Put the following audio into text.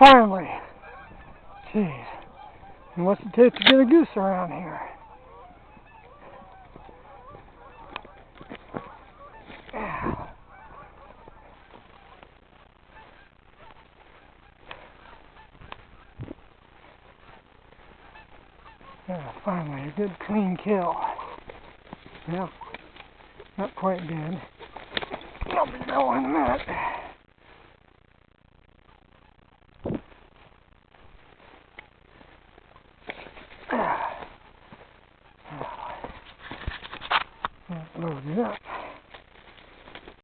finally. Jeez. And what's it take to get a goose around here? Yeah, finally, a good clean kill. Well, not quite dead. I'll be going in a minute. Load it up.